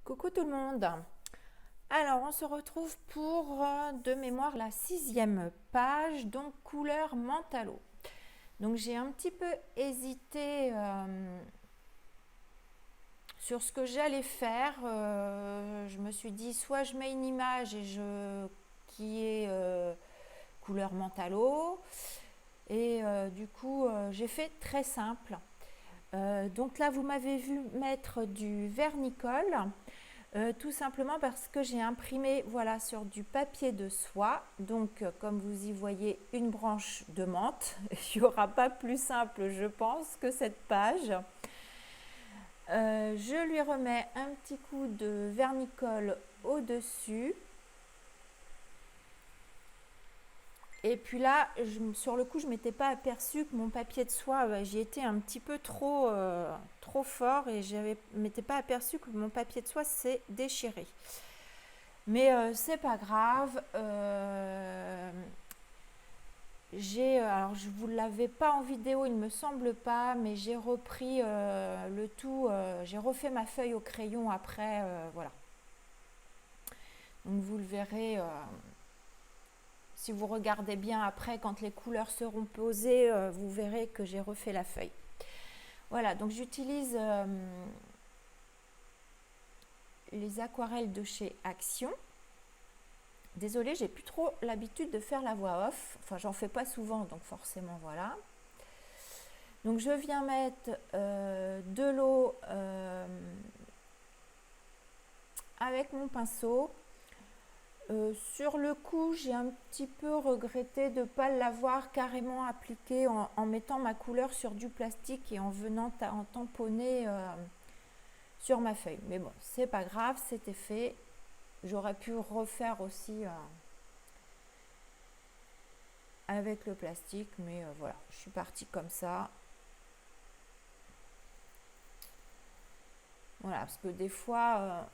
Coucou tout le monde. Alors, on se retrouve pour, de mémoire, la 6e page, donc couleur mentalo. Donc, j'ai un petit peu hésité sur ce que j'allais faire. Je me suis dit, soit je mets une image qui est couleur mentalo. Et du coup, j'ai fait très simple. Donc là, vous m'avez vu mettre du vernicole. Tout simplement parce que j'ai imprimé voilà, sur du papier de soie. Donc, comme vous y voyez, une branche de menthe. Il n'y aura pas plus simple, je pense, que cette page. Je lui remets un petit coup de vernicole au-dessus. Et puis là, sur le coup, je ne m'étais pas aperçue que mon papier de soie, j'y étais un petit peu trop fort et je ne m'étais pas aperçue que mon papier de soie s'est déchiré. Mais c'est pas grave. Alors je vous l'avais pas en vidéo, il me semble pas, mais j'ai repris le tout. J'ai refait ma feuille au crayon après, voilà. Donc vous le verrez si vous regardez bien après, quand les couleurs seront posées, vous verrez que j'ai refait la feuille. Voilà, donc j'utilise les aquarelles de chez Action. Désolée, j'ai plus trop l'habitude de faire la voix off. Enfin, j'en fais pas souvent, donc forcément, voilà. Donc, je viens mettre de l'eau avec mon pinceau. Sur le coup, j'ai un petit peu regretté de ne pas l'avoir carrément appliqué en mettant ma couleur sur du plastique et en venant en tamponner sur ma feuille. Mais bon, c'est pas grave, c'était fait. J'aurais pu refaire aussi avec le plastique, mais voilà, je suis partie comme ça. Voilà, parce que des fois,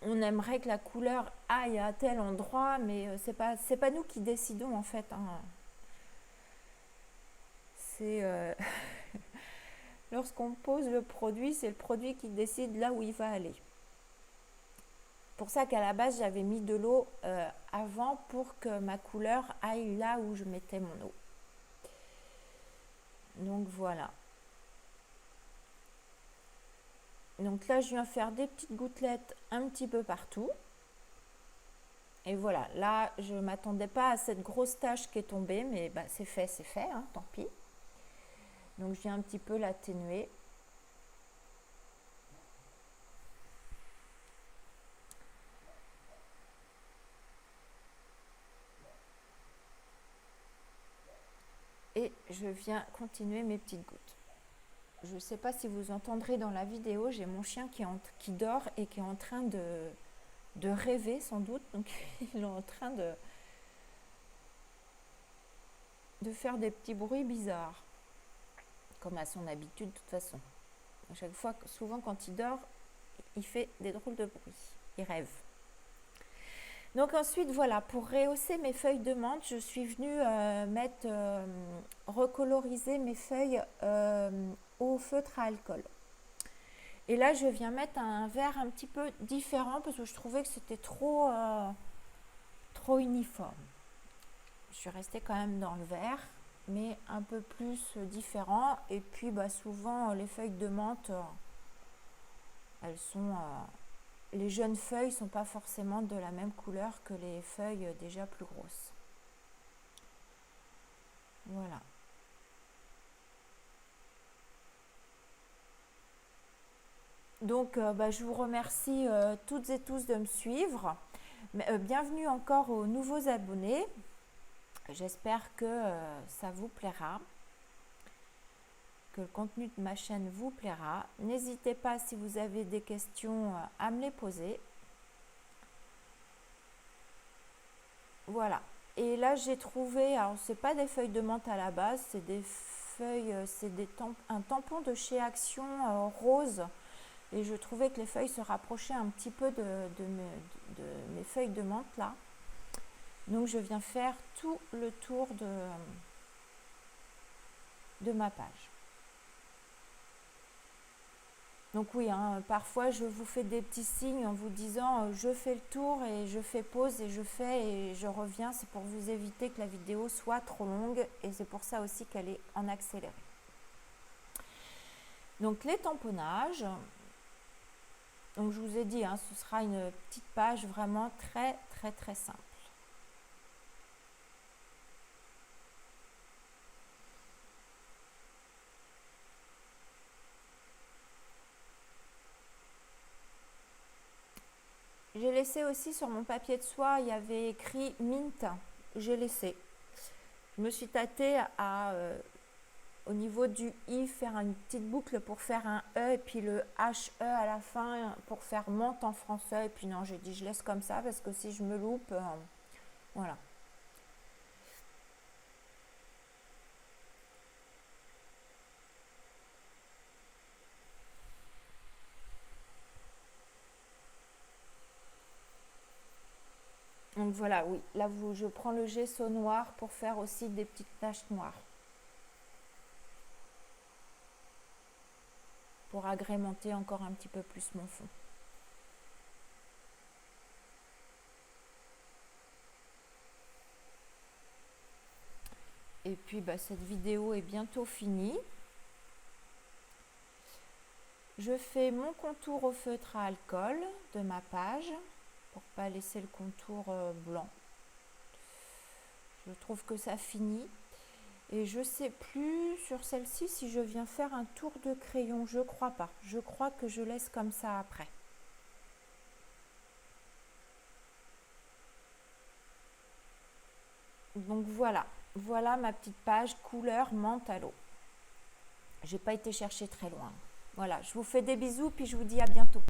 on aimerait que la couleur aille à tel endroit, mais c'est pas nous qui décidons en fait. Hein. C'est lorsqu'on pose le produit, c'est le produit qui décide là où il va aller. Pour ça qu'à la base, j'avais mis de l'eau avant pour que ma couleur aille là où je mettais mon eau. Donc voilà. Donc là, je viens faire des petites gouttelettes un petit peu partout. Et voilà, là, je ne m'attendais pas à cette grosse tache qui est tombée, mais bah, c'est fait, hein, tant pis. Donc je viens un petit peu l'atténuer. Et je viens continuer mes petites gouttes. Je ne sais pas si vous entendrez dans la vidéo, j'ai mon chien qui dort et qui est en train de rêver sans doute. Donc il est en train de faire des petits bruits bizarres, comme à son habitude de toute façon. À chaque fois, souvent quand il dort, il fait des drôles de bruits. Il rêve. Donc ensuite, voilà, pour rehausser mes feuilles de menthe, je suis venue recoloriser mes feuilles au feutre à alcool. Et là, je viens mettre un vert un petit peu différent parce que je trouvais que c'était trop uniforme. Je suis restée quand même dans le vert, mais un peu plus différent. Et puis, bah, souvent, les feuilles de menthe, elles sont... les jeunes feuilles ne sont pas forcément de la même couleur que les feuilles déjà plus grosses. Voilà. Donc, je vous remercie toutes et tous de me suivre. Bienvenue encore aux nouveaux abonnés. J'espère que ça vous plaira, que le contenu de ma chaîne vous plaira. N'hésitez pas, si vous avez des questions, à me les poser. Voilà. Et là, j'ai trouvé, alors c'est pas des feuilles de menthe à la base, c'est des feuilles, un tampon de chez Action rose. Et je trouvais que les feuilles se rapprochaient un petit peu de mes feuilles de menthe là. Donc je viens faire tout le tour de ma page. Donc oui, hein, parfois je vous fais des petits signes en vous disant je fais le tour et je fais pause et je fais et je reviens. C'est pour vous éviter que la vidéo soit trop longue et c'est pour ça aussi qu'elle est en accéléré. Donc les tamponnages, donc je vous ai dit, hein, ce sera une petite page vraiment très simple. J'ai laissé aussi sur mon papier de soie, il y avait écrit Mint. J'ai laissé. Je me suis tâtée à, au niveau du I, faire une petite boucle pour faire un E et puis le HE à la fin pour faire menthe en français. Et puis non, j'ai dit je laisse comme ça parce que si je me loupe, voilà. Donc voilà, oui, là je prends le gesso noir pour faire aussi des petites taches noires. Pour agrémenter encore un petit peu plus mon fond. Et puis cette vidéo est bientôt finie. Je fais mon contour au feutre à alcool de ma page pour pas laisser le contour blanc. Je trouve que ça finit. Et je sais plus sur celle-ci si je viens faire un tour de crayon. Je crois pas. Je crois que je laisse comme ça après. Donc voilà. Voilà ma petite page couleur menthe à l'eau. J'ai pas été chercher très loin. Voilà, je vous fais des bisous puis je vous dis à bientôt.